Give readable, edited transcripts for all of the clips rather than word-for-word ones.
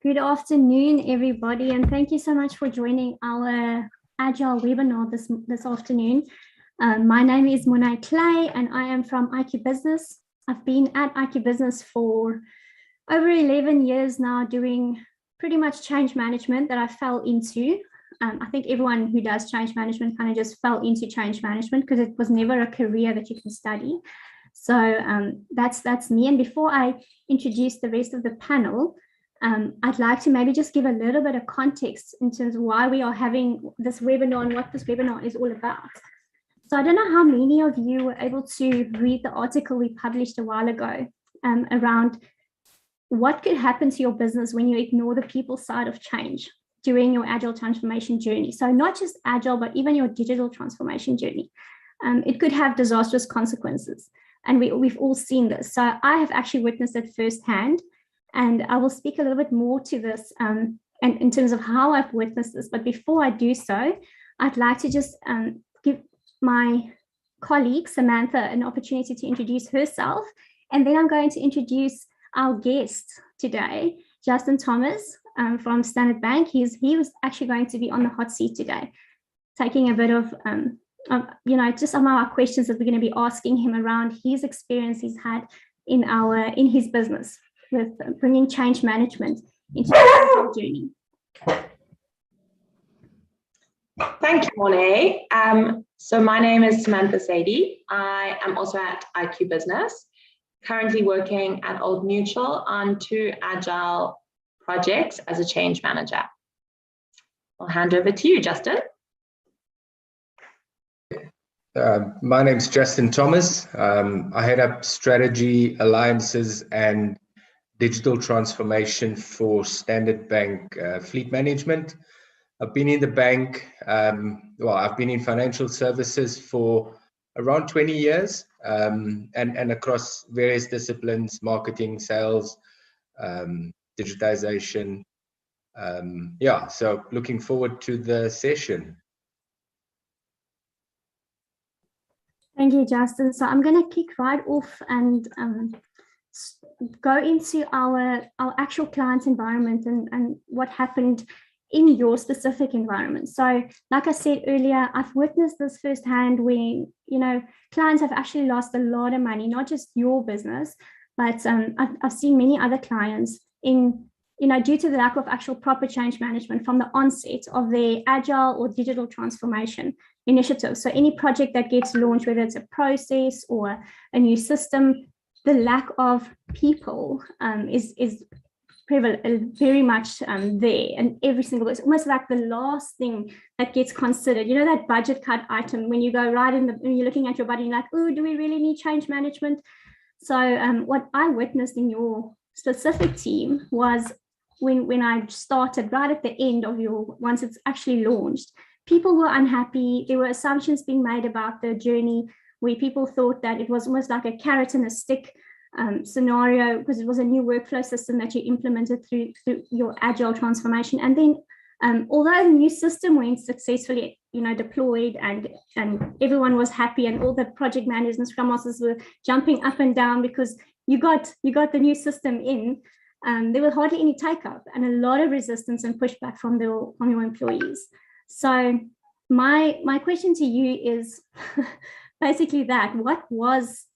Good afternoon, everybody, and thank you so much for joining our Agile webinar this afternoon. My name is Monai Clay, and I am from IQ Business. I've been at IQ Business for over 11 years now, doing pretty much change management that I fell into. I think everyone who does change management kind of just fell into change management because it was never a career that you can study. So that's me. And before I introduce the rest of the panel, I'd like to maybe just give a little bit of context in terms of why we are having this webinar and what this webinar is all about. So I don't know how many of you were able to read the article we published a while ago around what could happen to your business when you ignore the people side of change during your Agile transformation journey. So not just Agile, but even your digital transformation journey. It could have disastrous consequences. And we've all seen this. So I have actually witnessed it firsthand. And I will speak a little bit more to this and in terms of how I've witnessed this. But before I do so, I'd like to just give my colleague, Samantha, an opportunity to introduce herself. And then I'm going to introduce our guest today, Justin Thomas from Standard Bank. He was actually going to be on the hot seat today, taking a bit of just some of our questions that we're going to be asking him around his experience he's had in his business with bringing change management into the journey. Thank you, Monet. So my name is Samantha Sadie. I am also at IQ Business, currently working at Old Mutual on 2 Agile projects as a change manager. I'll hand over to you, Justin. My name's Justin Thomas. I head up strategy, alliances, and digital transformation for Standard Bank Fleet Management. I've been in the bank, I've been in financial services for around 20 years and across various disciplines, marketing, sales, digitization. So looking forward to the session. Thank you, Justin. So I'm going to kick right off and go into our actual client environment and what happened in your specific environment. So like I said earlier, I've witnessed this firsthand when, clients have actually lost a lot of money, not just your business, but I've seen many other clients in, due to the lack of actual proper change management from the onset of their Agile or digital transformation initiative. So any project that gets launched, whether it's a process or a new system, the lack of people is very much there, and every single, it's almost like the last thing that gets considered. That budget cut item when you go when you're looking at your budget, you're like, oh, do we really need change management? So what I witnessed in your specific team was when I started right at the end of once it's actually launched, people were unhappy. There were assumptions being made about the journey where people thought that it was almost like a carrot and a stick scenario because it was a new workflow system that you implemented through your Agile transformation. And then although the new system went successfully, deployed and everyone was happy and all the project managers and scrum masters were jumping up and down because you got the new system in, there was hardly any take up and a lot of resistance and pushback from your employees. So my question to you is basically that, what was,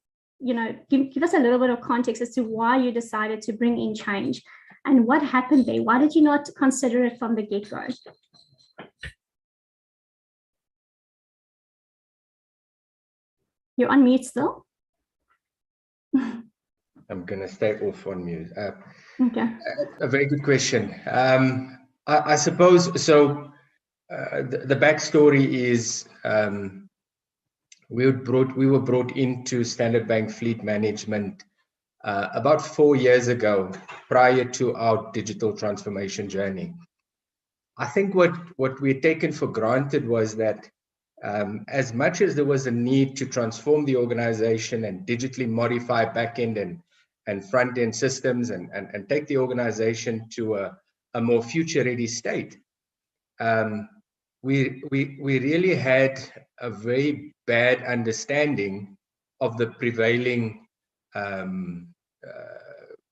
give us a little bit of context as to why you decided to bring in change and what happened there? Why did you not consider it from the get-go? You're on mute still. I'm going to stay off on mute. Okay. A very good question. I suppose, so the backstory is we were brought into Standard Bank Fleet Management about 4 years ago, prior to our digital transformation journey. I think what we had taken for granted was that as much as there was a need to transform the organization and digitally modify back-end and front-end systems and take the organization to a more future-ready state, we really had a very bad understanding of the prevailing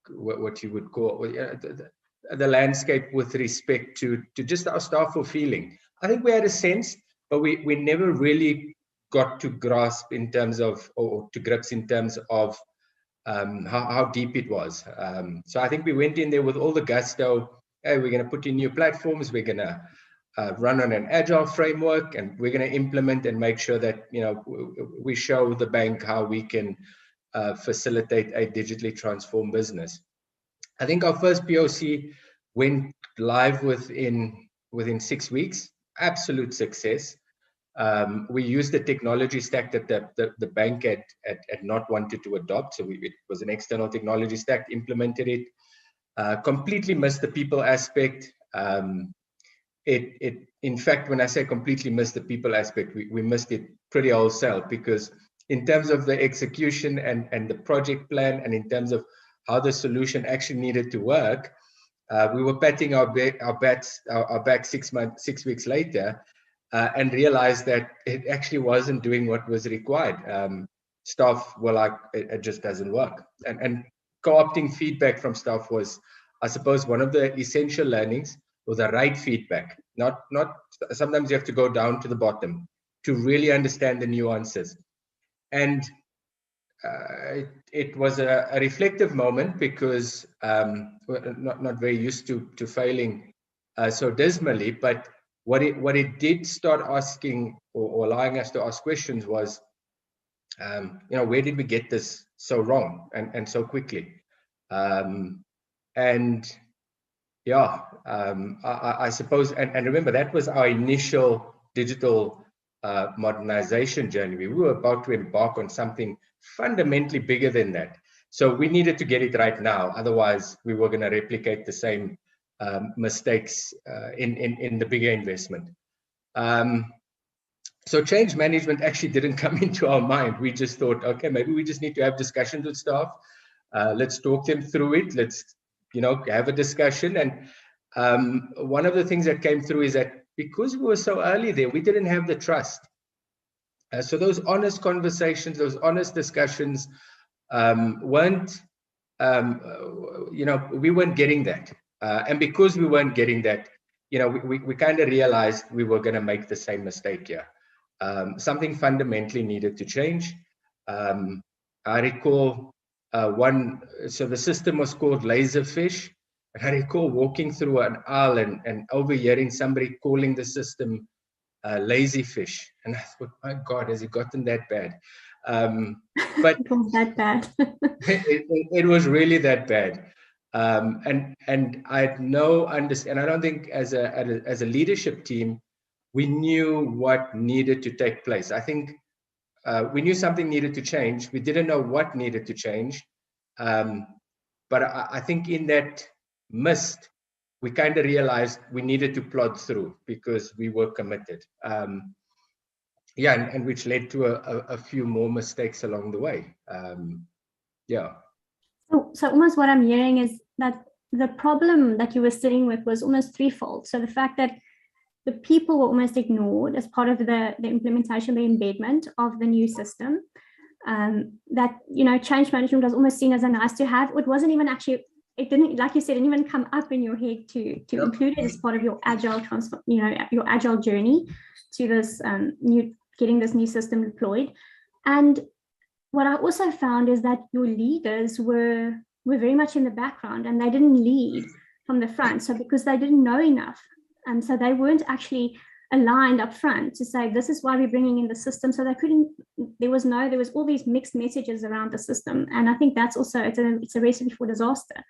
what you would call the landscape with respect to just our staff were feeling. I think we had a sense, but we never really got to grasp in terms of, or to grips in terms of how deep it was. So I think we went in there with all the gusto. Hey, we're going to put in new platforms. We're going to run on an agile framework, and we're going to implement and make sure that, you know, we show the bank how we can facilitate a digitally transformed business. I think our first POC went live within 6 weeks. Absolute success. We used the technology stack that the bank had not wanted to adopt. So it was an external technology stack, implemented it, completely missed the people aspect. In fact, when I say completely missed the people aspect, we missed it pretty wholesale, because in terms of the execution and the project plan, and in terms of how the solution actually needed to work, we were patting our back 6 weeks later, and realized that it actually wasn't doing what was required. Staff were like, it just doesn't work. And co-opting feedback from staff was, I suppose, one of the essential learnings, or the right feedback. Not sometimes you have to go down to the bottom to really understand the nuances. And it was a reflective moment, because we're not very used to failing so dismally, but what it did start asking, or allowing us to ask questions, was, you know, where did we get this so wrong and so quickly? And yeah, I suppose, and remember, that was our initial digital modernization journey. We were about to embark on something fundamentally bigger than that. So we needed to get it right now. Otherwise, we were going to replicate the same mistakes in the bigger investment. So change management actually didn't come into our mind. We just thought, okay, maybe we just need to have discussions with staff. Let's talk them through it. Let's, you know, have a discussion. And one of the things that came through is that because we were so early there, we didn't have the trust. So those honest conversations, those honest discussions weren't, you know, we weren't getting that. And because we weren't getting that, you know, we kind of realized we were going to make the same mistake here. Something fundamentally needed to change. I recall so the system was called Laserfish. And I recall walking through an aisle and overhearing somebody calling the system lazy fish. And I thought, my God, has it gotten that bad? But it was that bad. it was really that bad. And I had no understanding. And I don't think as a leadership team, we knew what needed to take place. I think we knew something needed to change. We didn't know what needed to change. But I think in that mist, we kind of realized we needed to plod through, because we were committed. Yeah, and which led to a few more mistakes along the way. Yeah. So almost what I'm hearing is that the problem that you were sitting with was almost threefold. So the fact that the people were almost ignored as part of the implementation, the embedment of the new system. That, you know, change management was almost seen as a nice to have. It wasn't even actually, it didn't, like you said, it didn't even come up in your head to include it as part of your agile your agile journey to this getting this new system deployed. And what I also found is that your leaders were very much in the background, and they didn't lead from the front. So because they didn't know enough, and so they weren't actually aligned up front to say, this is why we're bringing in the system. So they couldn't, there was all these mixed messages around the system. And I think that's also, it's a recipe for disaster at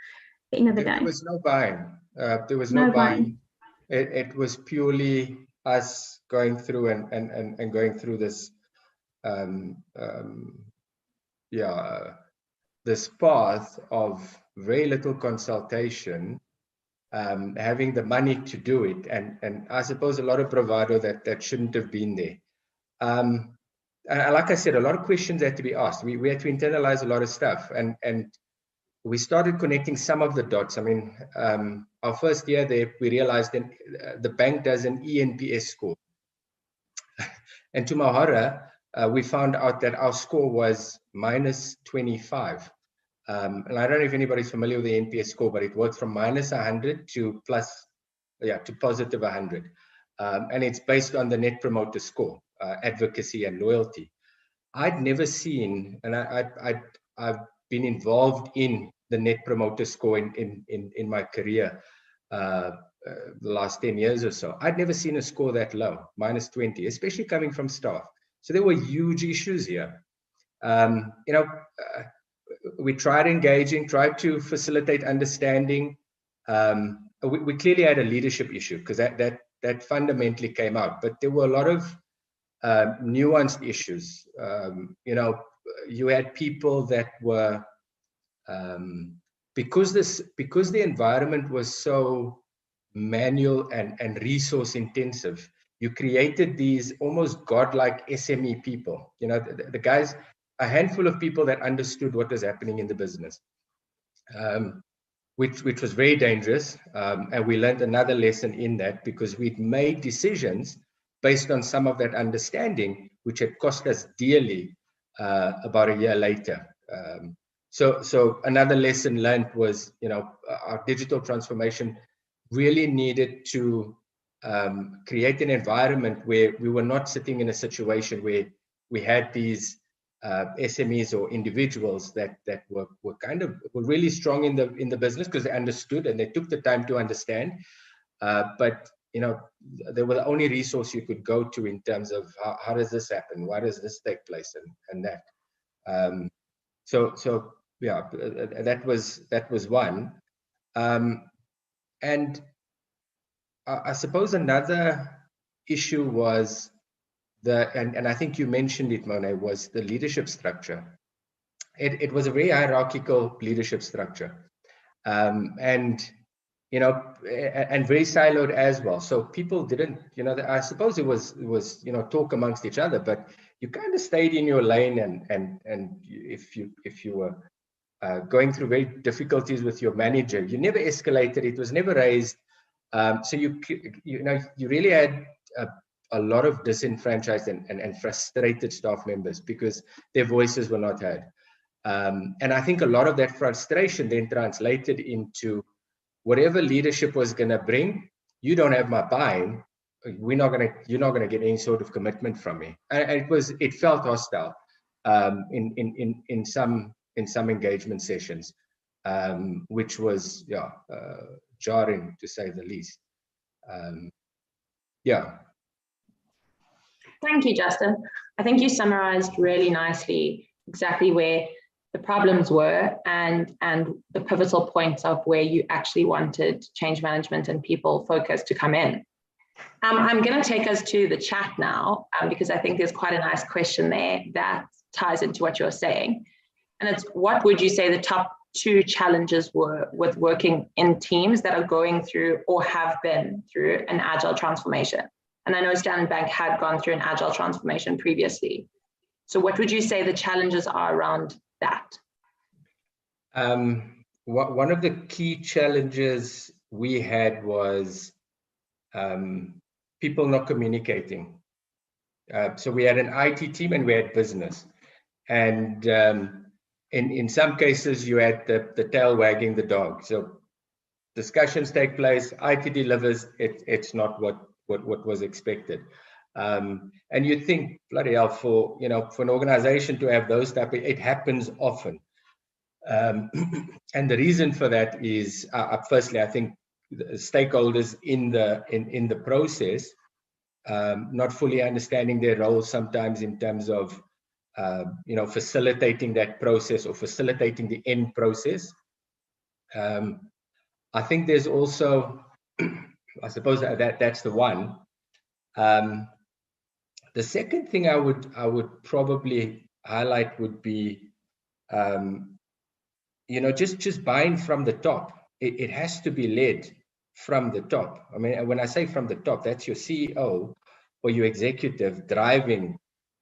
the end of the day. There was no buying. There was no buying. It was purely us going through and going through this, this path of very little consultation, having the money to do it, and I suppose a lot of bravado that shouldn't have been there. And like I said, a lot of questions had to be asked. We had to internalize a lot of stuff, and we started connecting some of the dots. I mean, our first year there, we realized that the bank does an ENPS score. And to my horror, we found out that our score was -25. And I don't know if anybody's familiar with the NPS score, but it works from minus 100 to to positive 100. And it's based on the Net Promoter Score, advocacy and loyalty. I'd never seen, and I've been involved in the Net Promoter Score in my career, the last 10 years or so. I'd never seen a score that low, minus 20, especially coming from staff. So there were huge issues here. We tried engaging, tried to facilitate understanding. We clearly had a leadership issue because that fundamentally came out, but there were a lot of nuanced issues. You had people that were, because the environment was so manual and resource intensive, you created these almost godlike SME people. The guys, a handful of people that understood what was happening in the business, which was very dangerous. And we learned another lesson in that, because we'd made decisions based on some of that understanding, which had cost us dearly about a year later. So another lesson learned was, our digital transformation really needed to create an environment where we were not sitting in a situation where we had these SMEs or individuals that were really strong in the business because they understood and they took the time to understand. But they were the only resource you could go to in terms of how does this happen, why does this take place, and that. So yeah, that was one. And I suppose another issue was and I think you mentioned it, Monet, was the leadership structure. It was a very hierarchical leadership structure, and very siloed as well. So people didn't, I suppose it was talk amongst each other, but you kind of stayed in your lane, and if you were going through very difficulties with your manager, you never escalated. It was never raised. So you really had a lot of disenfranchised and frustrated staff members because their voices were not heard. And I think a lot of that frustration then translated into whatever leadership was going to bring. You don't have my buy-in. You're not going to get any sort of commitment from me. And it felt hostile in some engagement sessions, which was jarring to say the least. Thank you, Justin. I think you summarized really nicely exactly where the problems were and the pivotal points of where you actually wanted change management and people focus to come in. I'm going to take us to the chat now because I think there's quite a nice question there that ties into what you're saying. And it's, what would you say the top 2 challenges were with working in teams that are going through or have been through an agile transformation? And I know Standard Bank had gone through an agile transformation previously. So what would you say the challenges are around that? One of the key challenges we had was people not communicating. So we had an IT team and we had business. And in some cases, you had the tail wagging the dog. So discussions take place, IT delivers, it's not what was expected. And you think, bloody hell, for an organization to have those type of, it happens often. And the reason for that is, firstly, I think the stakeholders in the process not fully understanding their role sometimes in terms of facilitating that process or facilitating the end process. I think there's also, I suppose that's the one. The second thing I would probably highlight would be, just buying from the top. It has to be led from the top. I mean, when I say from the top, that's your CEO or your executive driving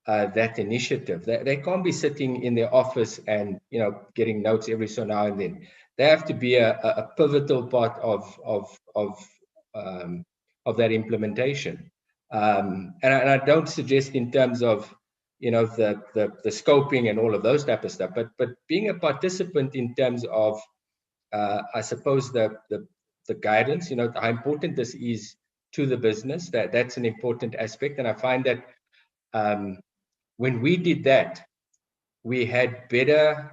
that initiative. They can't be sitting in their office and getting notes every so now and then. They have to be a pivotal part of that implementation. And I don't suggest in terms of the scoping and all of those type of stuff, but being a participant in terms of, I suppose the guidance, how important this is to the business. That's an important aspect, and I find that when we did that, we had better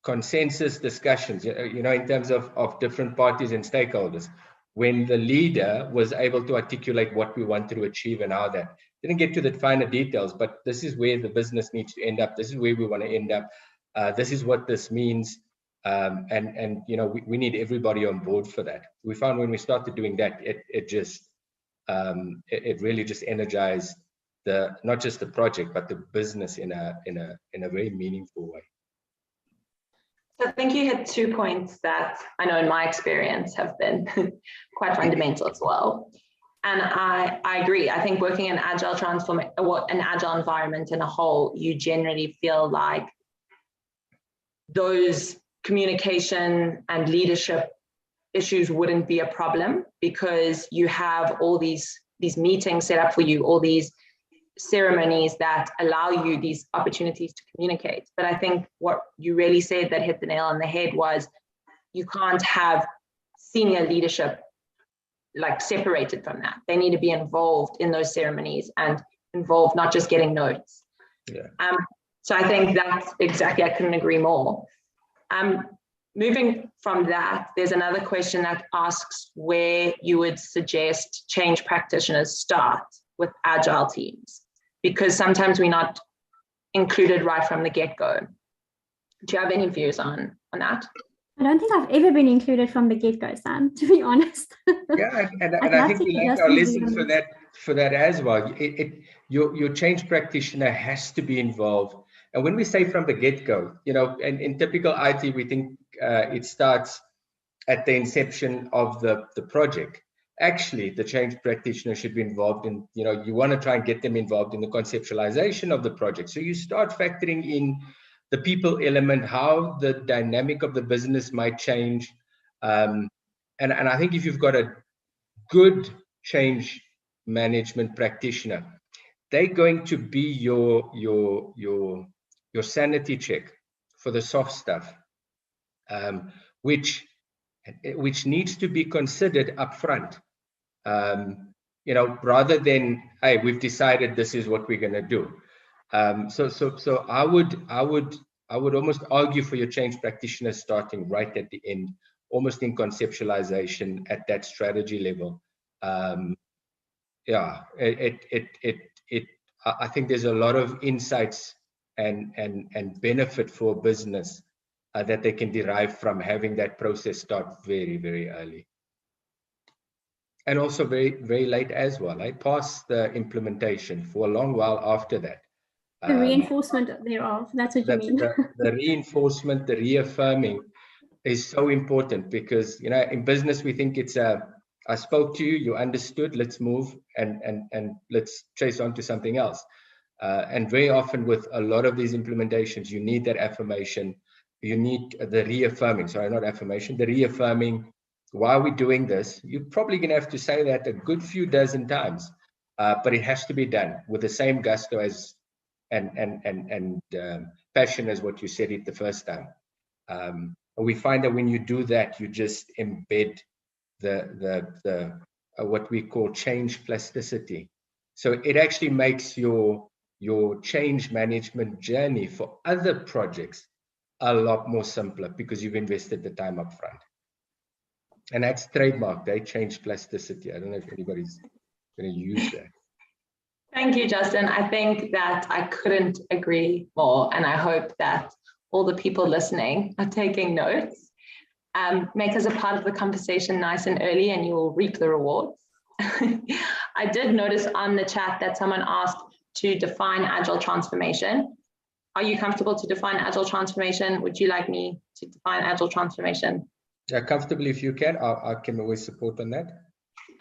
consensus discussions, in terms of different parties and stakeholders, when the leader was able to articulate what we wanted to achieve and how that. Didn't get to the finer details, but this is where the business needs to end up. This is where we want to end up. This is what this means. And we need everybody on board for that. We found when we started doing that, it really just energized not just the project, but the business in a very meaningful way. So I think you hit 2 points that I know in my experience have been quite fundamental as well. And I agree. I think working in an agile environment in a whole, you generally feel like those communication and leadership issues wouldn't be a problem, because you have all these meetings set up for you, all these ceremonies that allow you these opportunities to communicate. But I think what you really said that hit the nail on the head was, you can't have senior leadership like separated from that. They need to be involved in those ceremonies and involved, not just getting notes. Yeah. So I think that's exactly, I couldn't agree more. Moving from that, there's another question that asks where you would suggest change practitioners start with agile teams, because sometimes we're not included right from the get-go. Do you have any views on that? I don't think I've ever been included from the get-go, Sam, to be honest. Yeah, and I think we learned our lesson for that as well. Your change practitioner has to be involved. And when we say from the get-go, and in typical IT, we think it starts at the inception of the project. Actually, the change practitioner should be involved in, you want to try and get them involved in the conceptualization of the project. So you start factoring in the people element, how the dynamic of the business might change. And I think if you've got a good change management practitioner, they're going to be your sanity check for the soft stuff, which needs to be considered upfront. Rather than, hey, we've decided this is what we're going to do. So I would almost argue for your change practitioner starting right at the end, almost in conceptualization at that strategy level. I think there's a lot of insights and benefit for business that they can derive from having that process start very, very early. And also very, very late as well. Past the implementation for a long while after that. The reinforcement thereof, that's what you mean. The reinforcement, the reaffirming is so important, because, in business, we think it's I spoke to you, you understood, let's move and let's chase on to something else. And very often with a lot of these implementations, you need that affirmation. You need the reaffirming, sorry, not affirmation, the reaffirming. Why are we doing this? You're probably going to have to say that a good few dozen times, but it has to be done with the same gusto as and passion as what you said it the first time. We find that when you do that, you just embed the what we call change plasticity. So it actually makes your change management journey for other projects a lot more simpler, because you've invested the time up front. And that's trademarked, change plasticity. I don't know if anybody's going to use that. Thank you, Justin. I think that I couldn't agree more, and I hope that all the people listening are taking notes. Make us a part of the conversation nice and early, and you will reap the rewards. I did notice on the chat that someone asked to define Agile Transformation. Are you comfortable to define Agile Transformation? Would you like me to define Agile Transformation? Yeah, comfortably if you can. I can always support on that.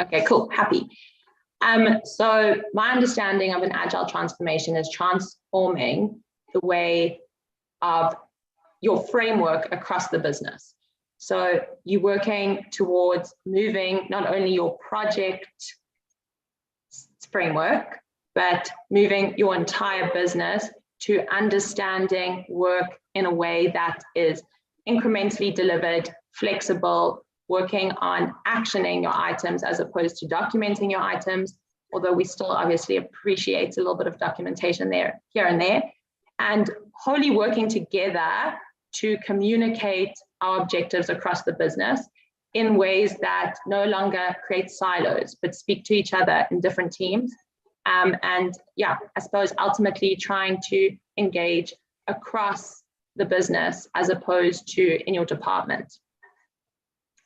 Okay, cool. Happy. So my understanding of an Agile Transformation is transforming the way of your framework across the business. So you're working towards moving not only your project framework, but moving your entire business to understanding work in a way that is incrementally delivered, flexible, working on actioning your items as opposed to documenting your items, although we still obviously appreciate a little bit of documentation there, here and there, and wholly working together to communicate our objectives across the business in ways that no longer create silos, but speak to each other in different teams. And yeah, I suppose ultimately trying to engage across the business as opposed to in your department.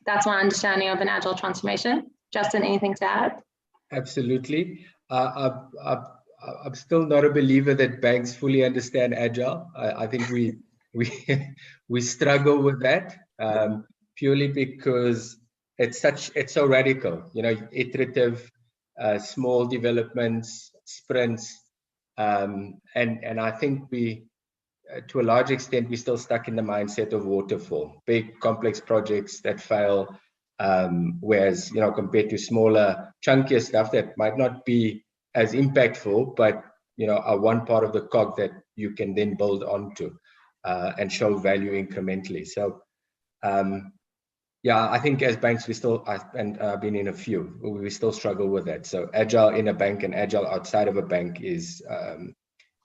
That's my understanding of an agile transformation. Justin, anything to add? Absolutely. I'm still not a believer that banks fully understand agile. I think we struggle with that purely because it's so radical. You know, iterative, small developments, sprints, and I think we, to a large extent, we're still stuck in the mindset of waterfall, big complex projects that fail. Whereas, you know, compared to smaller, chunkier stuff that might not be as impactful, but, you know, are one part of the cog that you can then build onto and show value incrementally. So, yeah, I think as banks, we still, and I've been in a few, we still struggle with that. So agile in a bank and agile outside of a bank is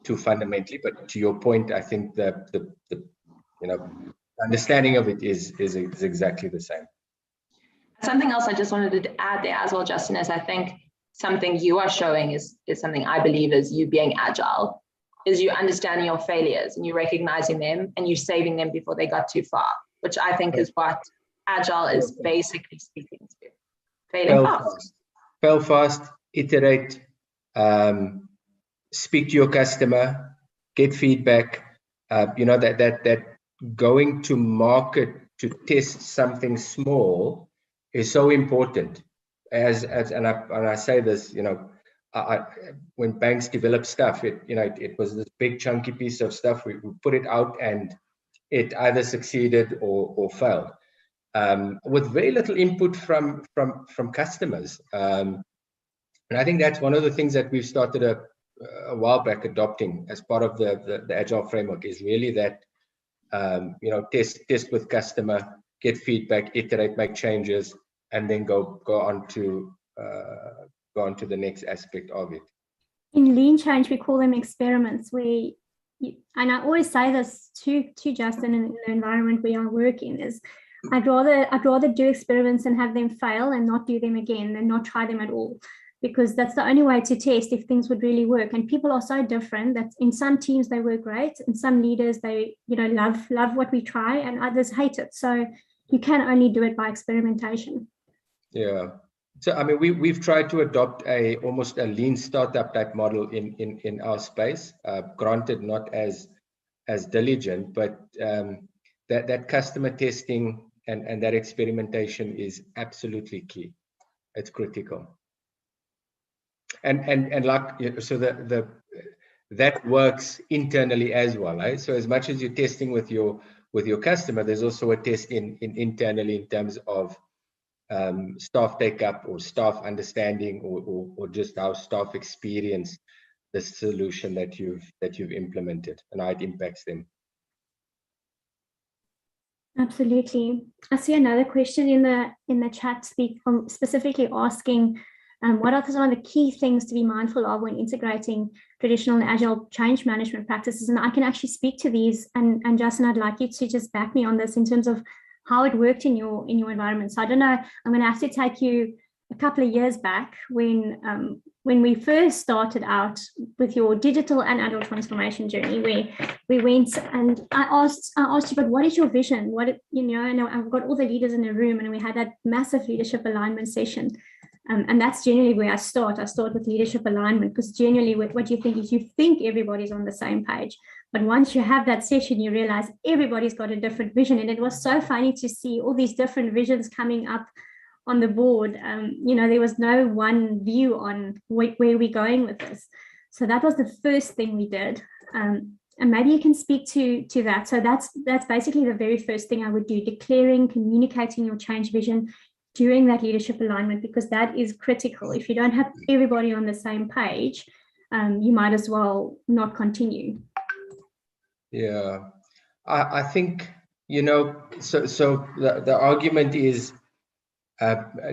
too fundamentally. But to your point, I think the you know, understanding of it is exactly the same. Something else I just wanted to add there as well, Justin, is I think something you are showing is something I believe is you being agile, is you understanding your failures and you recognizing them and you saving them before they got too far, which I think is what agile is basically speaking to. Failing fast. Fail fast, iterate, speak to your customer, get feedback. You know, that going to market to test something small is so important. And I say this, you know, when banks develop stuff, it was this big chunky piece of stuff. We put it out and it either succeeded or failed, with very little input from customers. And I think that's one of the things that we've started a while back adopting as part of the agile framework, is really that you know, test with customer, get feedback, iterate, make changes, and then go on to the next aspect of it. In lean change, we call them experiments. And I always say this to Justin in the environment we are working, is I'd rather do experiments and have them fail and not do them again than not try them at all, because that's the only way to test if things would really work. And people are so different that in some teams they work great, and some leaders, they, you know, love what we try, and others hate it. So you can only do it by experimentation. Yeah. So I mean, we've tried to adopt almost a lean startup type model in our space. Granted, not as diligent, but that customer testing and that experimentation is absolutely key. It's critical. And like, so that works internally as well, right? So as much as you're testing with your customer, there's also a test internally in terms of staff take up or staff understanding, or just how staff experience the solution that you've implemented and how it impacts them. Absolutely. I see another question in the chat specifically asking, what are some of the key things to be mindful of when integrating traditional and agile change management practices? And I can actually speak to these, and Justin, I'd like you to just back me on this in terms of how it worked in your environment. So I don't know, I'm going to have to take you a couple of years back when we first started out with your digital and agile transformation journey, where we went and I asked you, but what is your vision? And I've got all the leaders in a room, and we had that massive leadership alignment session. And that's generally where I start. I start with leadership alignment, because generally what you think is you think everybody's on the same page. But once you have that session, you realize everybody's got a different vision. And it was so funny to see all these different visions coming up on the board. There was no one view on where we're going with this. So that was the first thing we did. And maybe you can speak to that. So that's basically the very first thing I would do: declaring, communicating your change vision during that leadership alignment, because that is critical. If you don't have everybody on the same page, you might as well not continue. Yeah, I think, so the argument is,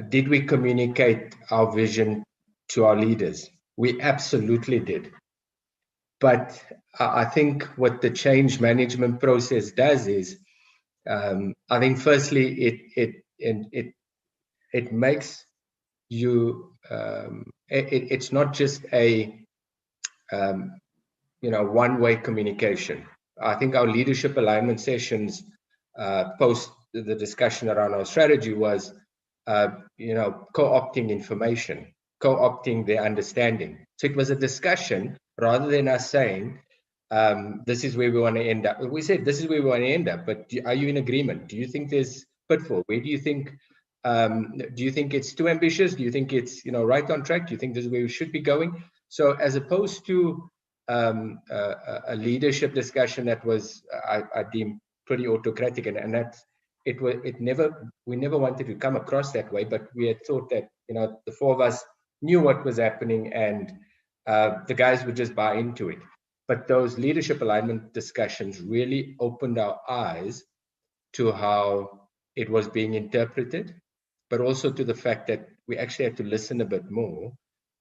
did we communicate our vision to our leaders? We absolutely did. But I think what the change management process does is, I think firstly, it makes you, it's not just a, one-way communication. I think our leadership alignment sessions post the discussion around our strategy was, co-opting information, co-opting their understanding. So it was a discussion rather than us saying, this is where we want to end up. We said, this is where we want to end up, but are you in agreement? Do you think there's pitfall? Where do you think, it's too ambitious? Do you think it's, right on track? Do you think this is where we should be going? So as opposed to a leadership discussion that was, I deem, pretty autocratic, and that's, we never wanted to come across that way, but we had thought that, the four of us knew what was happening, and the guys would just buy into it. But those leadership alignment discussions really opened our eyes to how it was being interpreted, but also to the fact that we actually had to listen a bit more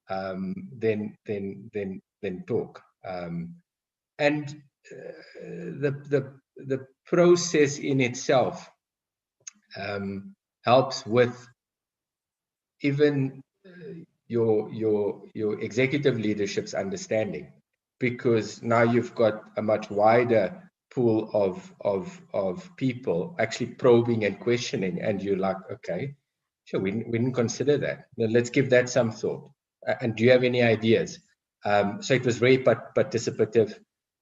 than talk. And the process in itself helps with even your executive leadership's understanding, because now you've got a much wider pool of people actually probing and questioning, and you're like, okay, sure, we didn't consider that. Now, let's give that some thought. And do you have any ideas? So it was very participative.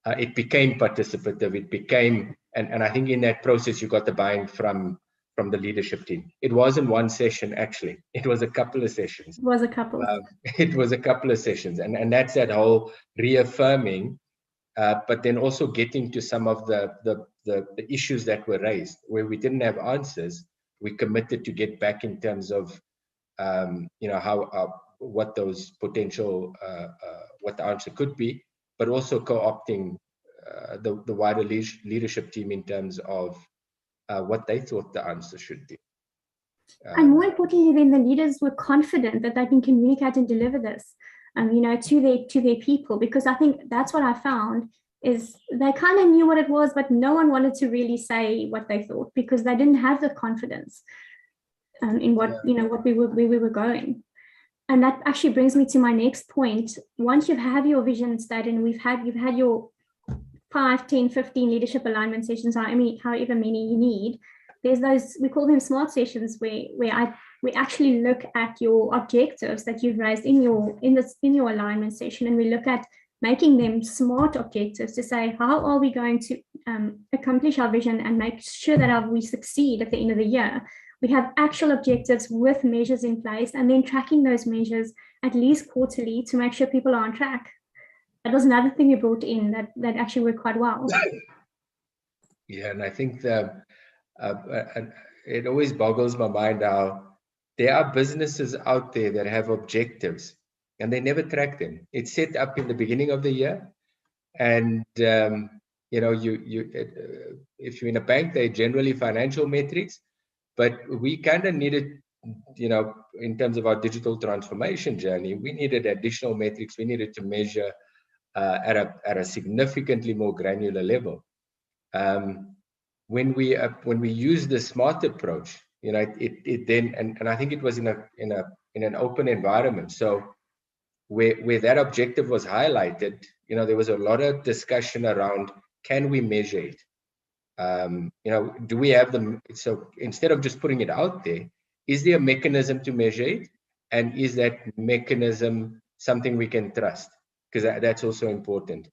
It became participative. It became, and I think in that process you got the buy-in from the leadership team. It wasn't one session, actually. It was a couple of sessions. It was a couple. It was a couple of sessions, and that's that whole reaffirming, but then also getting to some of the issues that were raised where we didn't have answers. We committed to get back in terms of, how what those potential, what the answer could be, but also co-opting the wider leadership team in terms of what they thought the answer should be. And more importantly, then the leaders were confident that they can communicate and deliver this, to their people, because I think that's what I found is they kind of knew what it was, but no one wanted to really say what they thought because they didn't have the confidence in what, where we were going. And that actually brings me to my next point. Once you have your vision stated and you've had your 5, 10, 15 leadership alignment sessions, however many you need, there's those, we call them smart sessions, where we actually look at your objectives that you've raised in your alignment session, and we look at making them smart objectives to say, how are we going to accomplish our vision and make sure that we succeed at the end of the year? We have actual objectives with measures in place, and then tracking those measures at least quarterly to make sure people are on track. That was another thing you brought in that actually worked quite well. Yeah, and I think it always boggles my mind how there are businesses out there that have objectives and they never track them. It's set up in the beginning of the year, and if you're in a bank, they're generally financial metrics, but we kind of needed, in terms of our digital transformation journey, we needed additional metrics. We needed to measure at a significantly more granular level. When we use the SMART approach, it then, and I think it was in an open environment. So where that objective was highlighted, there was a lot of discussion around, can we measure it? Do we have so instead of just putting it out there, is there a mechanism to measure it? And is that mechanism something we can trust? Because that's also important.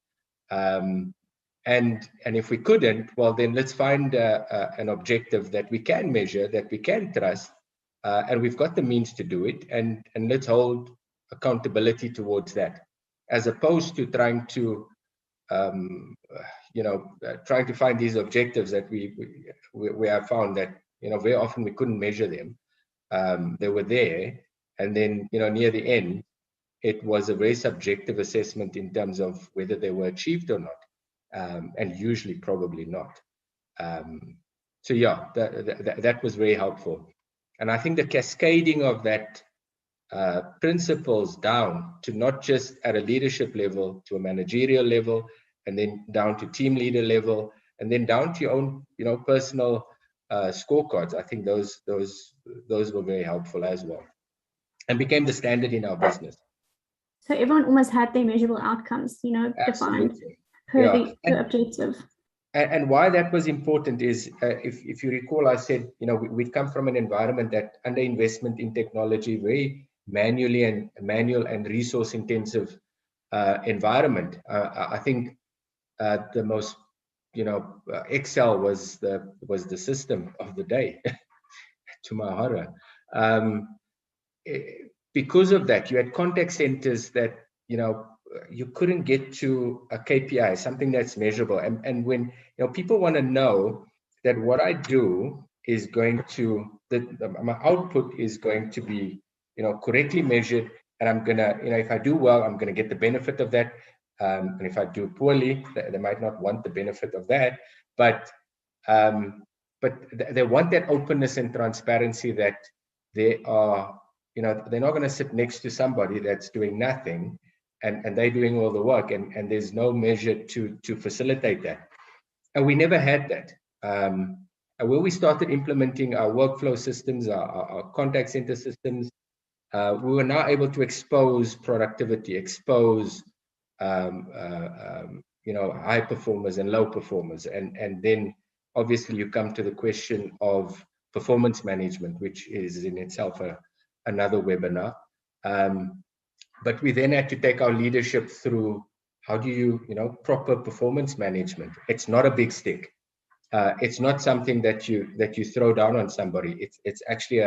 And if we couldn't, well, then let's find an objective that we can measure, that we can trust, and we've got the means to do it, and let's hold accountability towards that, as opposed to trying to trying to find these objectives that we have found that very often we couldn't measure them. They were there, and then near the end, it was a very subjective assessment in terms of whether they were achieved or not, and usually probably not. So yeah, that was very helpful. And I think the cascading of that principles down to not just at a leadership level, to a managerial level, and then down to team leader level, and then down to your own, personal scorecards. I think those were very helpful as well, and became the standard in our business. So everyone almost had their measurable outcomes, defined per the objective. And why that was important is, if you recall, I said, we'd come from an environment that under investment in technology, very manual and resource intensive environment. I think the most, Excel was the system of the day, to my horror. Because of that, you had contact centers that, you couldn't get to a KPI, something that's measurable. And when people want to know that what I do is going to, my output is going to be, correctly measured, and I'm gonna, if I do well, I'm gonna get the benefit of that. And if I do poorly, they might not want the benefit of that. But they want that openness and transparency, that they are, they're not going to sit next to somebody that's doing nothing, and they're doing all the work, and there's no measure to facilitate that. And we never had that. And when we started implementing our workflow systems, our contact center systems, we were now able to expose productivity, expose high performers and low performers, and then obviously you come to the question of performance management, which is in itself another webinar. But we then had to take our leadership through, how do you, proper performance management. It's not a big stick. It's not something that you throw down on somebody. It's actually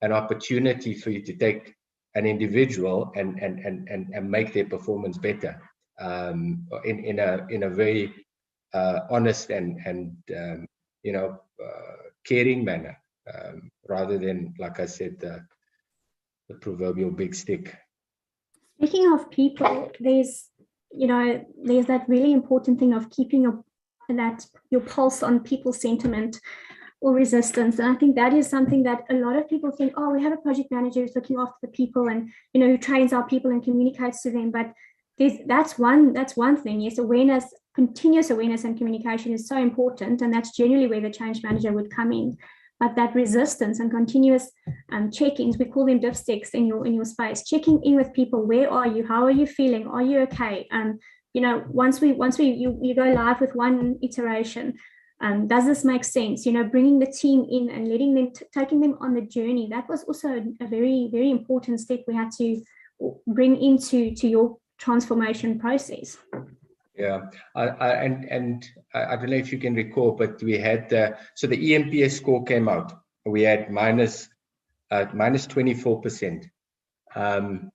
an opportunity for you to take an individual and make their performance better, in a very honest and caring manner, rather than, like I said, the proverbial big stick. Speaking of people, there's that really important thing of keeping your pulse on people sentiment or resistance. And I think that is something that a lot of people think, oh, we have a project manager who's looking after the people and, who trains our people and communicates to them. But that's one thing. Yes, awareness, continuous awareness and communication is so important. And that's generally where the change manager would come in. But that resistance and continuous check-ins, we call them dipsticks in your space, checking in with people. Where are you? How are you feeling? Are you okay? Once you go live with one iteration, does this make sense? Bringing the team in and letting them, taking them on the journey. That was also a very, very important step we had to bring into your transformation process. Yeah, I don't know if you can recall, but we had so the EMPS score came out. We had minus 24%, and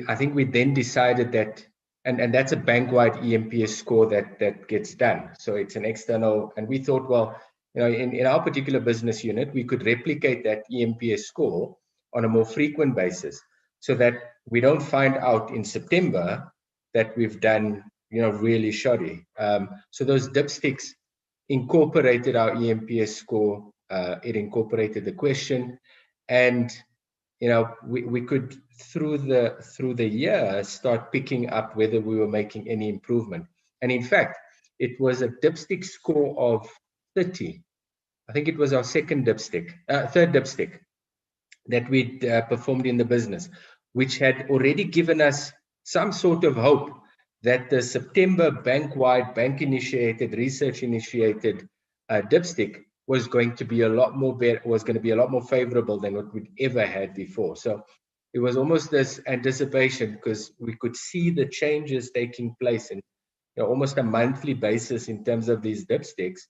I think we then decided that, and that's a bank-wide EMPS score that gets done. So it's an external, and we thought, well, in our particular business unit, we could replicate that EMPS score on a more frequent basis, so that we don't find out in September that we've done really shoddy. So those dipsticks incorporated our EMPS score. It incorporated the question, and we could through the year start picking up whether we were making any improvement. And in fact, it was a dipstick score of 30. I think it was our third dipstick that we'd performed in the business, which had already given us some sort of hope that the September bank-wide, bank-initiated, research-initiated dipstick was going to be a lot more favorable than what we'd ever had before. So it was almost this anticipation, because we could see the changes taking place in almost a monthly basis in terms of these dipsticks.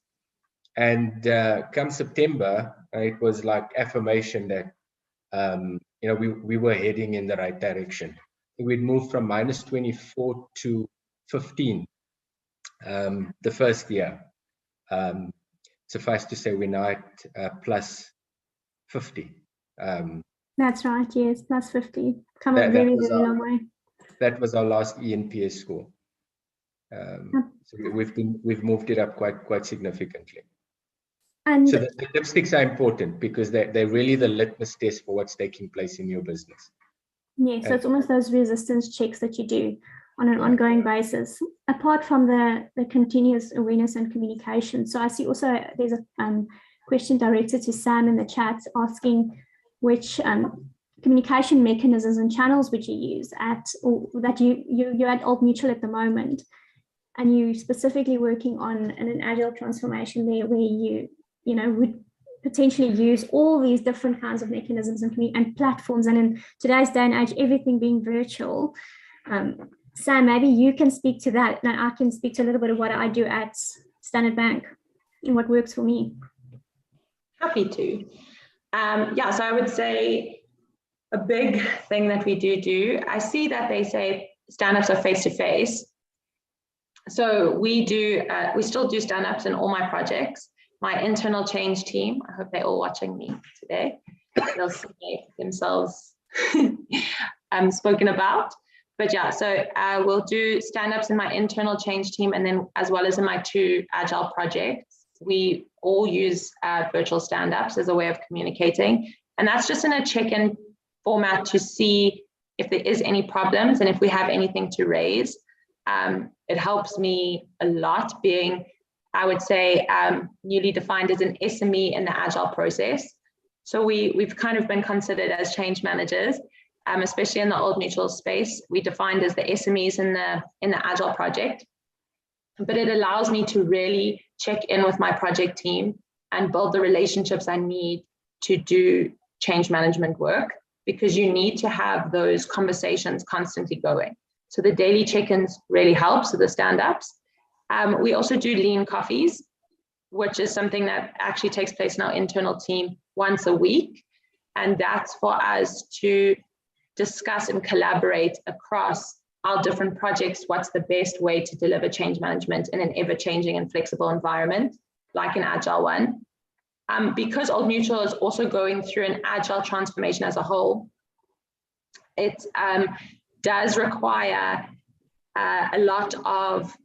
And come September, it was like affirmation that we were heading in the right direction. We'd moved from minus 24 to 15 the first year. Suffice to say, we're now at plus 50. That's right, yes, plus 50. come a very, very long way. That was our last ENPS score. So we've moved it up quite significantly. And so the lipsticks are important because they're really the litmus test for what's taking place in your business. Yeah, so it's almost those resistance checks that you do on an ongoing basis, apart from the continuous awareness and communication. So I see also there's a question directed to Sam in the chat asking which communication mechanisms and channels would you use that you're at Old Mutual at the moment, and you specifically working on an agile transformation there where you would potentially use all these different kinds of mechanisms and platforms, and in today's day and age, everything being virtual. Sam, maybe you can speak to that, and I can speak to a little bit of what I do at Standard Bank and what works for me. Happy to. So I would say a big thing that we do, I see that they say stand-ups are face-to-face. So we still do stand-ups in all my projects. My internal change team, I hope they're all watching me today. They'll see themselves spoken about. But yeah, so we'll do stand-ups in my internal change team, and then as well as in my 2 agile projects, we all use virtual stand-ups as a way of communicating. And that's just in a check-in format to see if there is any problems and if we have anything to raise. It helps me a lot being, I would say, newly defined as an SME in the agile process. So we've kind of been considered as change managers. Especially in the Old Mutual space, we defined as the SMEs in the Agile project. But it allows me to really check in with my project team and build the relationships I need to do change management work, because you need to have those conversations constantly going. So the daily check-ins really help, so the stand-ups. We also do lean coffees, which is something that actually takes place in our internal team once a week. And that's for us to discuss and collaborate across our different projects what's the best way to deliver change management in an ever-changing and flexible environment like an agile one. Because Old Mutual is also going through an agile transformation as a whole, it does require a lot of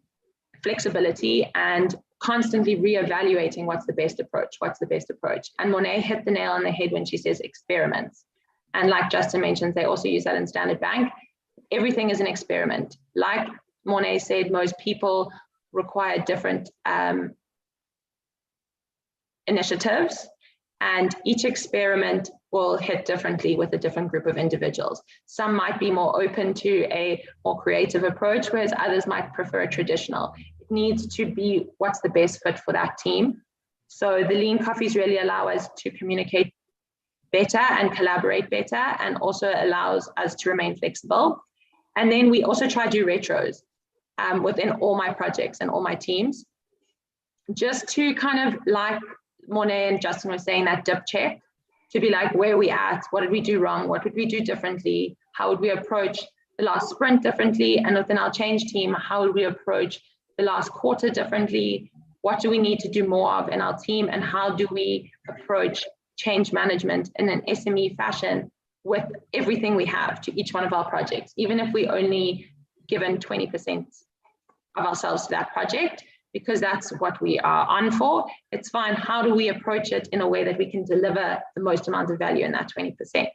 flexibility and constantly reevaluating what's the best approach. And Monet hit the nail on the head when she says experiments. And like Justin mentioned, they also use that in Standard Bank. Everything is an experiment. Like Monet said, most people require different initiatives, and each experiment will hit differently with a different group of individuals. Some might be more open to a more creative approach, whereas others might prefer a traditional. It needs to be what's the best fit for that team. So the lean coffees really allow us to communicate better and collaborate better, and also allows us to remain flexible. And then we also try to do retros within all my projects and all my teams, just to kind of, like Monet and Justin were saying, that dip check, to be like, where are we at? What did we do wrong? What would we do differently? How would we approach the last sprint differently? And within our change team, how would we approach the last quarter differently? What do we need to do more of in our team? And how do we approach change management in an SME fashion with everything we have to each one of our projects, even if we only given 20% of ourselves to that project, because that's what we are on for. It's fine. How do we approach it in a way that we can deliver the most amount of value in that 20%?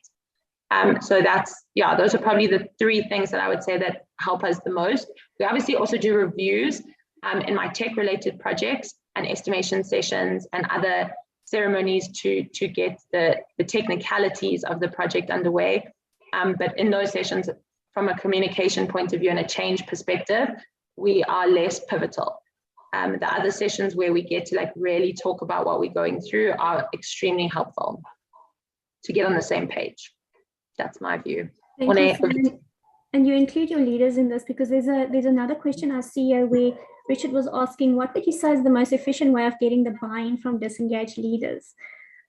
So that's, yeah, those are probably the 3 things that I would say that help us the most. We obviously also do reviews in my tech related projects and estimation sessions and other ceremonies to get the technicalities of the project underway. But in those sessions, from a communication point of view and a change perspective, we are less pivotal. The other sessions where we get to like really talk about what we're going through are extremely helpful to get on the same page. That's my view. Thank you. And you include your leaders in this, because there's another question I see here where Richard was asking, what would you say is the most efficient way of getting the buy-in from disengaged leaders?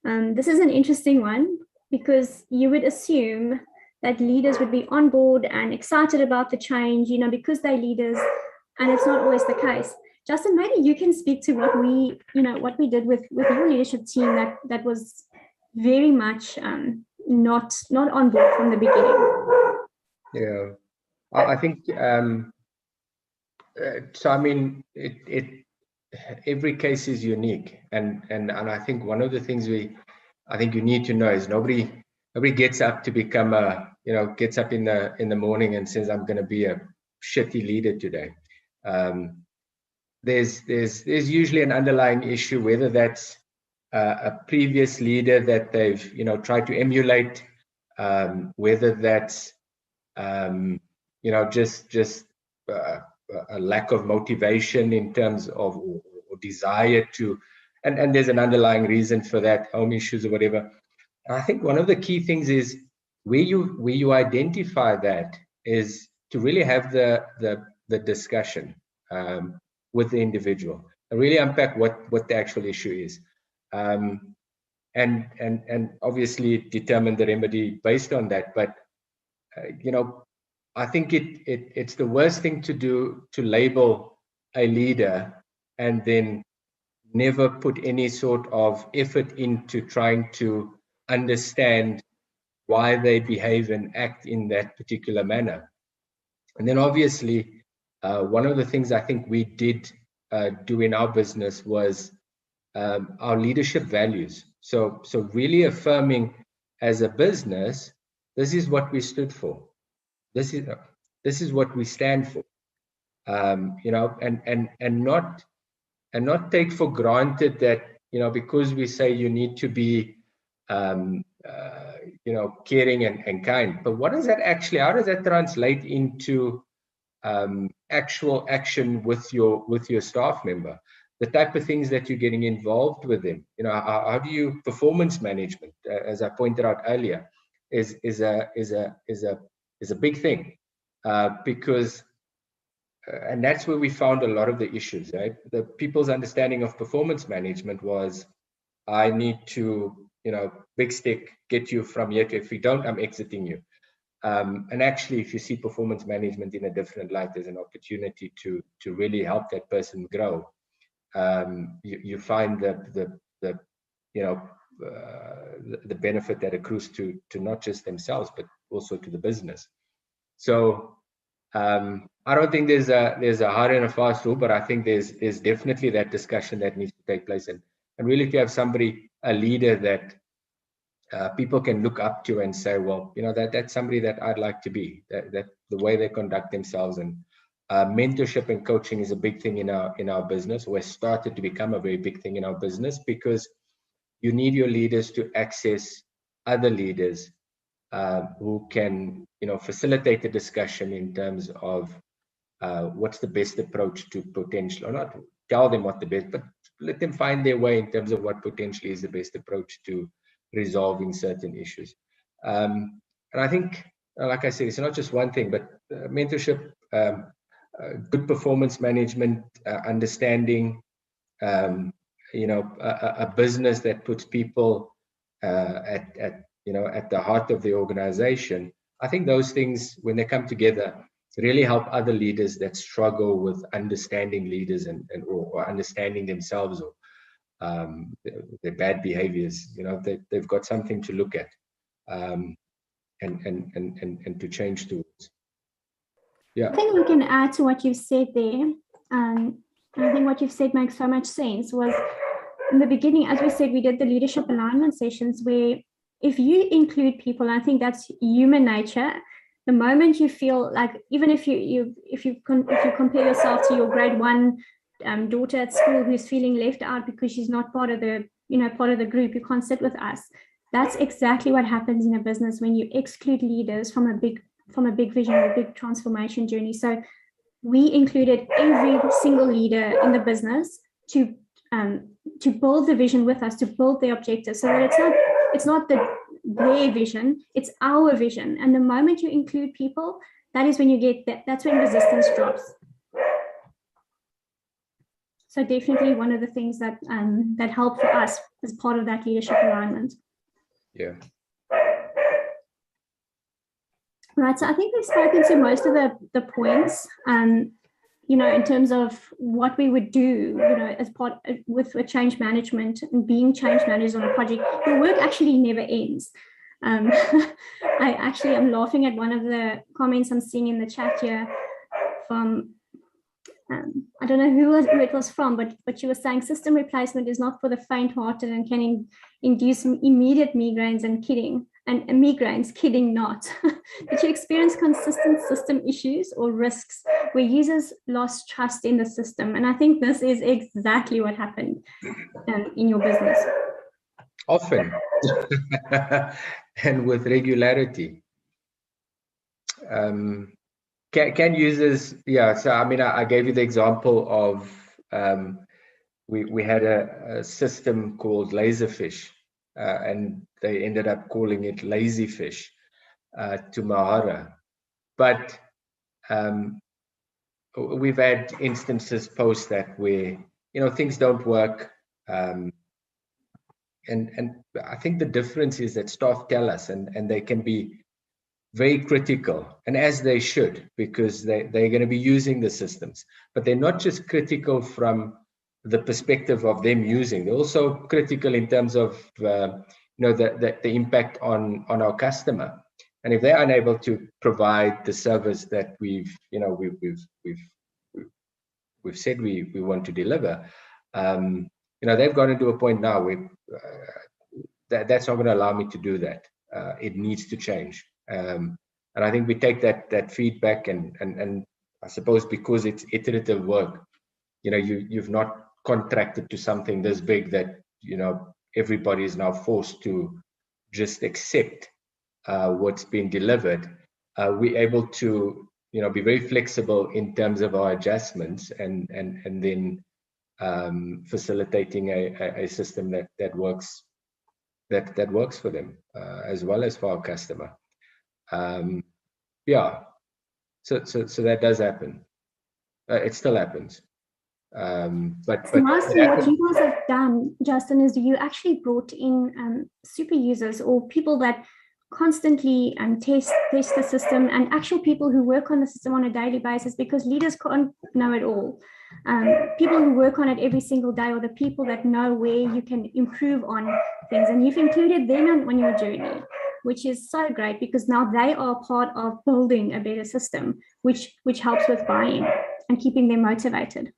This is an interesting one, because you would assume that leaders would be on board and excited about the change, because they're leaders, and it's not always the case. Justin, maybe you can speak to what we did with your leadership team that was very much not on board from the beginning. Yeah, I think so. I mean, every case is unique, and I think one of the things I think you need to know is nobody gets up to become gets up in the morning and says, I'm going to be a shitty leader today. There's usually an underlying issue, whether that's a previous leader that they've tried to emulate, whether that's just a lack of motivation in terms of or desire to, and there's an underlying reason for that, home issues or whatever. I think one of the key things is where you identify that is to really have the discussion with the individual and really unpack what the actual issue is, and obviously determine the remedy based on that. But I think it's the worst thing to do to label a leader and then never put any sort of effort into trying to understand why they behave and act in that particular manner. And then obviously, one of the things I think we did do in our business was our leadership values. So really affirming as a business, this is what we stood for. This is what we stand for. And not take for granted that because we say you need to be caring and kind, but what does that actually, how does that translate into actual action with your staff member, the type of things that you're getting involved with them? How do you, performance management, as I pointed out earlier, is a big thing, because and that's where we found a lot of the issues, right? The people's understanding of performance management was, I need to, big stick, get you from here to, if we don't, I'm exiting you. And actually, if you see performance management in a different light, there's an opportunity to really help that person grow. You find the benefit that accrues to not just themselves, but also to the business. So I don't think there's a hard and a fast rule, but I think there's definitely that discussion that needs to take place, and really to have somebody, a leader that people can look up to and say, well, that's somebody that I'd like to be. That the way they conduct themselves, and mentorship and coaching is a big thing in our business, or has started to become a very big thing in our business, because you need your leaders to access other leaders who can facilitate the discussion in terms of what's the best approach to potential, or not tell them what the best, but let them find their way in terms of what potentially is the best approach to resolving certain issues. And I think, like I said, it's not just one thing, but mentorship, good performance management, understanding, a business that puts people at the heart of the organization. I think those things, when they come together, really help other leaders that struggle with understanding leaders or understanding themselves, or their bad behaviors. They've got something to look at and to change towards. Yeah, I think we can add to what you've said there. I think what you've said makes so much sense. Was in the beginning, as we said, we did the leadership alignment sessions where if you include people, I think that's human nature. The moment you feel like, even if you compare yourself to your grade 1 daughter at school who's feeling left out because she's not part of the group, you can't sit with us. That's exactly what happens in a business when you exclude leaders from a big vision or a big transformation journey. So we included every single leader in the business to build the vision with us, to build the objectives, so that it's not their vision, it's our vision. And the moment you include people, that is when you get that's when resistance drops. So definitely one of the things that helped for us as part of that leadership alignment. Yeah. Right, so I think we've spoken to most of the points, in terms of what we would do, as part with change management and being change managers on a project. The work actually never ends. I actually am laughing at one of the comments I'm seeing in the chat here from, I don't know who it was from, but she was saying system replacement is not for the faint-hearted and can induce immediate migraines kidding not. Did you experience consistent system issues or risks where users lost trust in the system? And I think this is exactly what happened in your business. Often, and with regularity. Can users, yeah, so I mean, I gave you the example of, we had a system called Laserfish, and they ended up calling it Lazyfish to Mahara. But we've had instances post that where, things don't work. And I think the difference is that staff tell us, and they can be very critical, and as they should, because they're going to be using the systems. But they're not just critical from the perspective of them using, they're also critical in terms of the impact on our customer. And if they're unable to provide the service that we've said we want to deliver, they've gotten to a point now where that's not going to allow me to do that. It needs to change. And I think we take that feedback, and I suppose because it's iterative work, you've not contracted to something this big that everybody is now forced to just accept what's been delivered. We're able to be very flexible in terms of our adjustments, and then facilitating a system that works for them as well as for our customer. Yeah, so that does happen. It still happens. But mostly what you guys have done, Justin, is you actually brought in super users or people that constantly test the system, and actual people who work on the system on a daily basis, because leaders can't know it all. People who work on it every single day, or the people that know where you can improve on things, and you've included them on your journey, which is so great, because now they are part of building a better system, which helps with buy-in and keeping them motivated.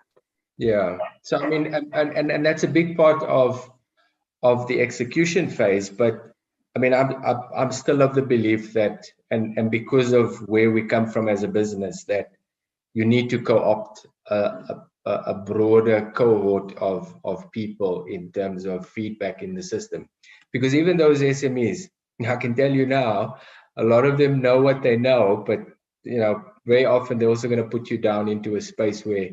Yeah, so I mean, and that's a big part of the execution phase. But I mean, I'm still of the belief that, and because of where we come from as a business, that you need to co-opt a broader cohort of people in terms of feedback in the system. Because even those SMEs, I can tell you now, a lot of them know what they know, but very often they're also going to put you down into a space where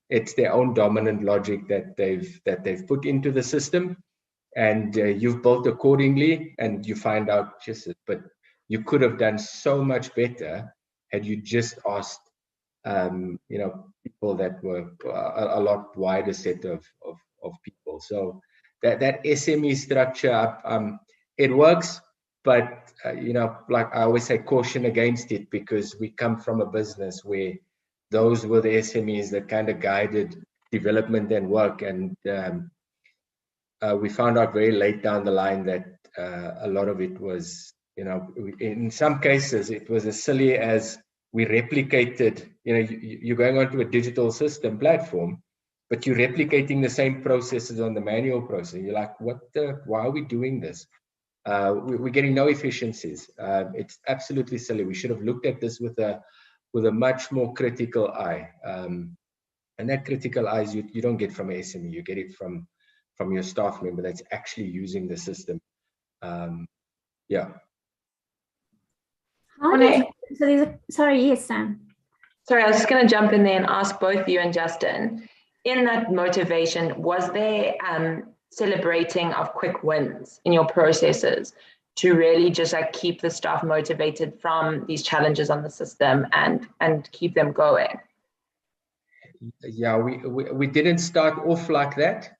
it's their own dominant logic that they've put into the system, and you've built accordingly, and you find out but you could have done so much better had you just asked people that were a lot wider set of people. So that SME structure, it works, but like I always say, caution against it, because we come from a business where those were the SMEs that kind of guided development and work, and we found out very late down the line that a lot of it was, in some cases, it was as silly as we replicated, you're going onto a digital system platform, but you're replicating the same processes on the manual process. You're like, why are we doing this? We're getting no efficiencies. It's absolutely silly. We should have looked at this with a much more critical eye. And that critical eye you don't get from SME, you get it from your staff member that's actually using the system. Yeah. Sorry, yes, Sam. Sorry, I was just going to jump in there and ask both you and Justin, in that motivation, was there celebrating of quick wins in your processes to really just like keep the staff motivated from these challenges on the system and keep them going? Yeah, we didn't start off like that,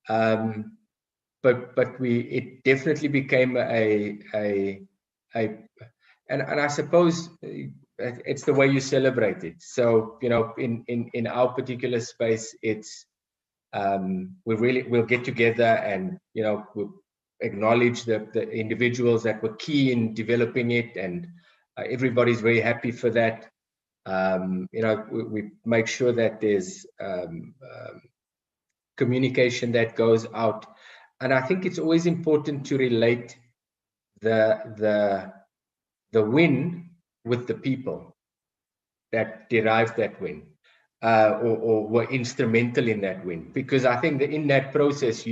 but it definitely became and I suppose it's the way you celebrate it. So in our particular space, it's we'll get together, and acknowledge the individuals that were key in developing it, and everybody's very happy for that. We make sure that there's communication that goes out, and I think it's always important to relate the win with the people that derived that win, or were instrumental in that win, because I think that in that process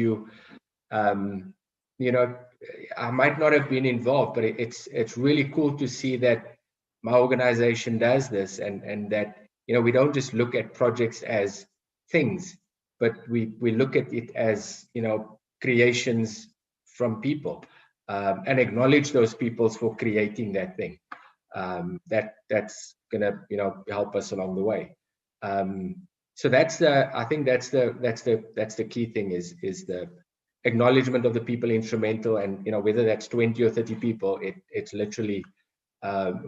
I might not have been involved, but it's really cool to see that my organization does this, and that we don't just look at projects as things, but we look at it as creations from people, and acknowledge those people for creating that thing. That's gonna help us along the way. So I think that's the key thing, is the acknowledgement of the people instrumental, and whether that's 20 or 30 people, it's literally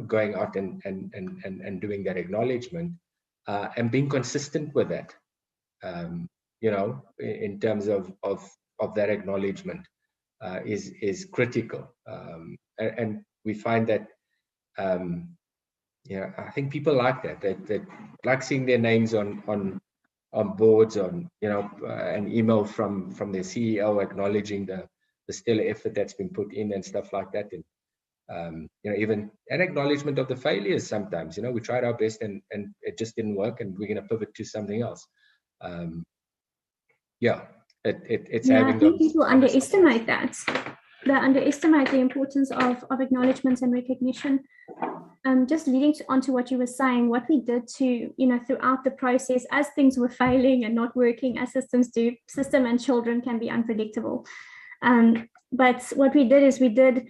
going out and doing that acknowledgement, and being consistent with that, in terms of that acknowledgement, is critical, and we find that I think people like that like seeing their names on boards, on an email from their CEO acknowledging the stellar effort that's been put in and stuff like that, and even an acknowledgement of the failures. Sometimes we tried our best and it just didn't work, and we're going to pivot to something else. It's having I think people underestimate that. They underestimate the importance of acknowledgements and recognition. Just leading on to what you were saying, what we did to, throughout the process, as things were failing and not working as systems do, system and children can be unpredictable. But what we did is we did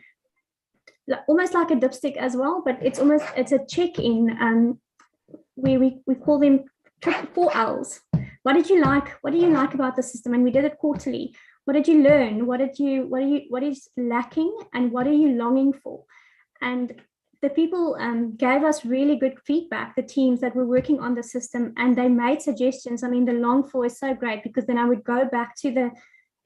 almost like a dipstick as well, but it's a check-in. We call them 4 L's. What did you like? What do you like about the system? And we did it quarterly. What did you learn? What is lacking, and what are you longing for? And the people gave us really good feedback, the teams that were working on the system, and they made suggestions. I mean, the long for is so great, because then I would go back to the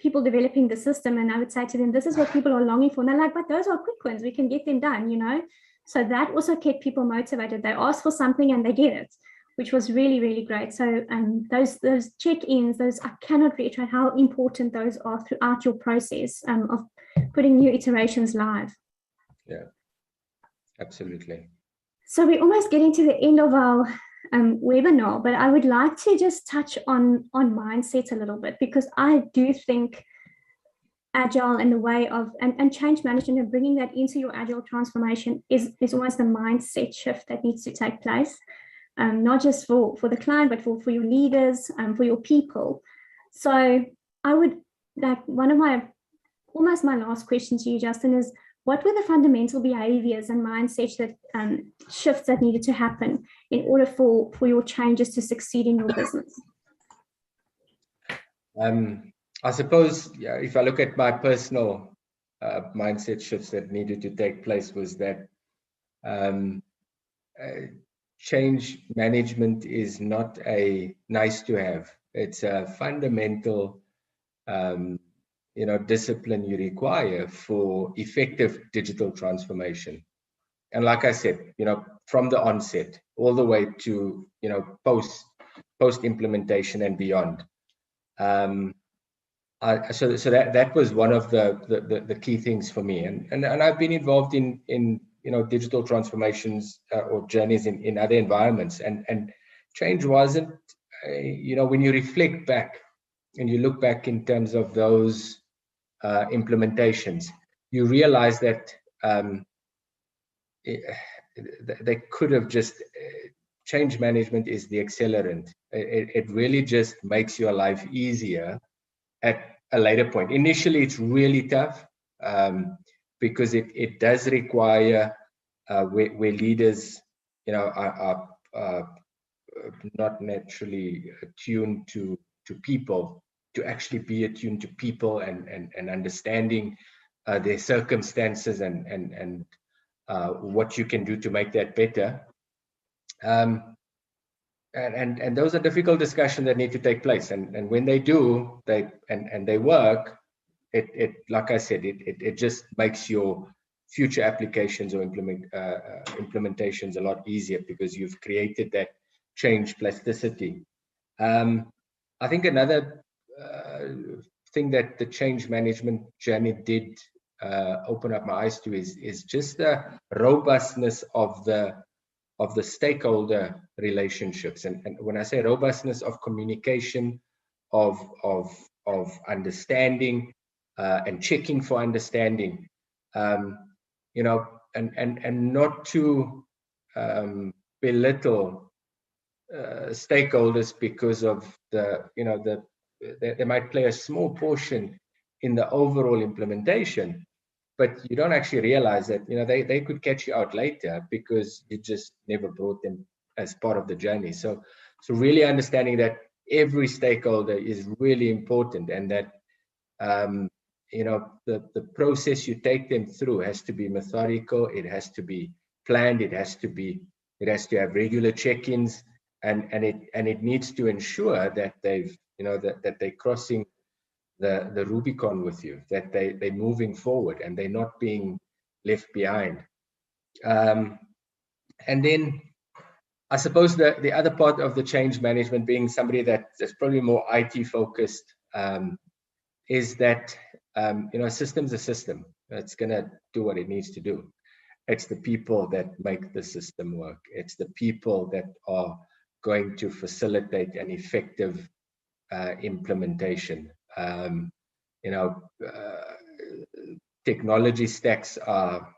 people developing the system and I would say to them, this is what people are longing for. And they're like, but those are quick wins. We can get them done, So that also kept people motivated. They ask for something and they get it, which was really, really great. So those check-ins, I cannot reiterate how important those are throughout your process of putting new iterations live. Yeah. Absolutely. So we're almost getting to the end of our webinar, but I would like to just touch on mindset a little bit, because I do think Agile and the way of and change management and bringing that into your Agile transformation is almost the mindset shift that needs to take place, not just for the client, but for your leaders, for your people. So I would like almost my last question to you, Justin, is what were the fundamental behaviors and mindsets that shifts that needed to happen in order for your changes to succeed in your business? I suppose, if I look at my personal mindset shifts that needed to take place, was that change management is not a nice to have. It's a fundamental discipline you require for effective digital transformation. And like I said, from the onset all the way to post implementation and beyond. So that was one of the key things for me, and I've been involved in digital transformations or journeys in other environments, and change wasn't when you reflect back and you look back in terms of those implementations, you realize that they could have just change management is the accelerant. It really just makes your life easier at a later point. Initially, it's really tough because it does require where leaders are not naturally attuned to people, to actually be attuned to people and understanding their circumstances and what you can do to make that better. And those are difficult discussions that need to take place. And when they do, they work, it like I said, it just makes your future applications or implementations a lot easier because you've created that change plasticity. I think another thing that the change management journey did open up my eyes to is just the robustness of the stakeholder relationships, and when I say robustness of communication, of understanding, and checking for understanding, you know, and not to belittle stakeholders because of they might play a small portion in the overall implementation, but you don't actually realize that they could catch you out later because you just never brought them as part of the journey. So really understanding that every stakeholder is really important, and that the process you take them through has to be methodical, it has to be planned, it has to have regular check-ins, and it needs to ensure that that they're crossing the Rubicon with you, that they're moving forward and they're not being left behind. And then I suppose the other part of the change management, being somebody that's probably more IT focused, is that a system's a system. It's going to do what it needs to do. It's the people that make the system work. It's the people that are going to facilitate an effective implementation. Technology stacks are,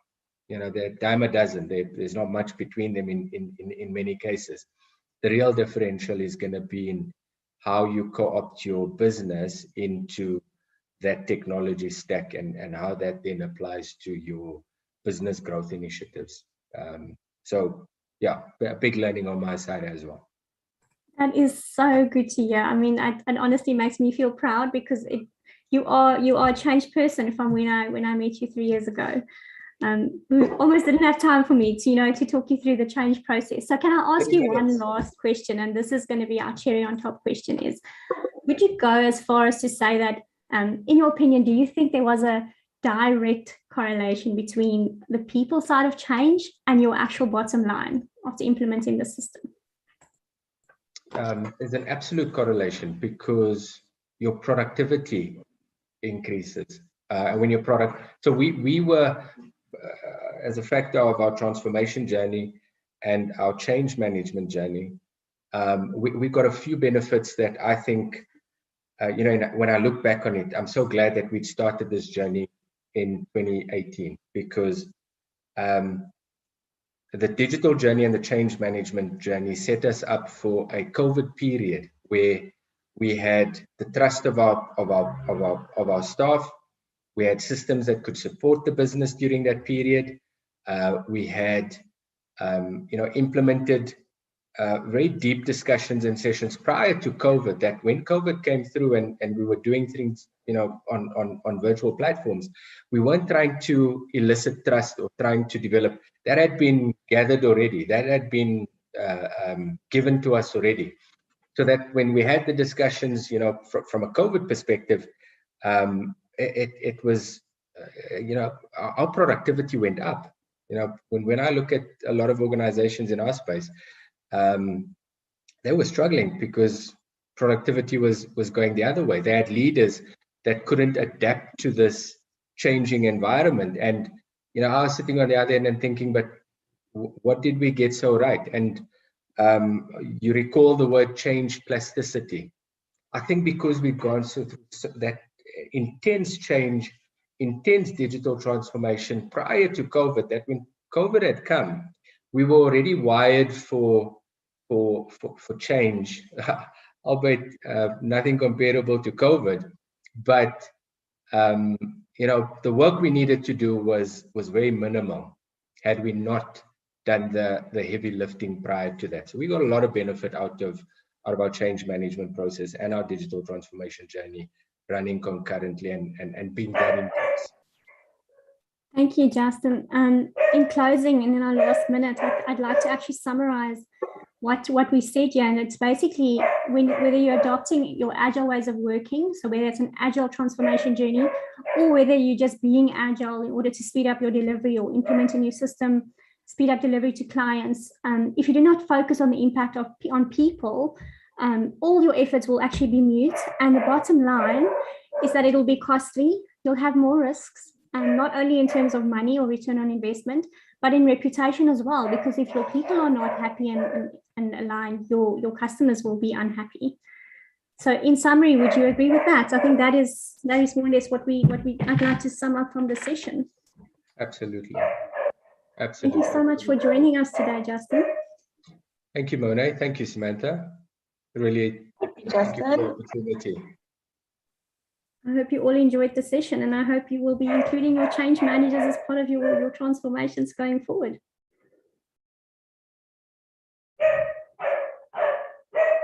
they're a dime a dozen. There's not much between them in many cases. The real differential is going to be in how you co-opt your business into that technology stack, and how that then applies to your business growth initiatives. So yeah, a big learning on my side as well. That is so good to hear. I mean, it honestly makes me feel proud, because you are a changed person from when I met you 3 years ago. We almost didn't have time for me to talk you through the change process. So can I ask you one last question? And this is going to be our cherry on top question: is, would you go as far as to say that, in your opinion, do you think there was a direct correlation between the people side of change and your actual bottom line after implementing the system? There's an absolute correlation, because your productivity increases when your product. So we were, as a factor of our transformation journey and our change management journey, we got a few benefits that I think, when I look back on it, I'm so glad that we'd started this journey in 2018, because the digital journey and the change management journey set us up for a COVID period where we had the trust of our staff. We had systems that could support the business during that period. We had, implemented very deep discussions and sessions prior to COVID, that when COVID came through and we were doing things, on virtual platforms, we weren't trying to elicit trust or trying to develop. That had been gathered already. That had been given to us already. So that when we had the discussions, from a COVID perspective, it was, our productivity went up. When I look at a lot of organizations in our space, they were struggling because productivity was going the other way. They had leaders that couldn't adapt to this changing environment. And, I was sitting on the other end and thinking, but what did we get so right? And you recall the word change plasticity. I think because we've gone through that intense change, intense digital transformation prior to COVID, that when COVID had come, we were already wired for change, albeit nothing comparable to COVID. But the work we needed to do was very minimal had we not done the heavy lifting prior to that. So we got a lot of benefit out of our change management process and our digital transformation journey running concurrently and being that in place. Thank you, Justin. In closing, and in our last minute, I'd like to actually summarize what we said here, and it's basically whether you're adopting your agile ways of working, so whether it's an agile transformation journey, or whether you're just being agile in order to speed up your delivery or implement a new system, speed up delivery to clients. If you do not focus on the impact on people, all your efforts will actually be mute. And the bottom line is that it'll be costly. You'll have more risks, and not only in terms of money or return on investment, but in reputation as well, because if your people are not happy and aligned, your customers will be unhappy. So in summary, would you agree with that? I think that is more or less what I'd like to sum up from the session. Absolutely. Thank you so much for joining us today, Justin. Thank you, Monet. Thank you, Samantha. Really, thank you for the opportunity. I hope you all enjoyed the session, and I hope you will be including your change managers as part of your transformations going forward.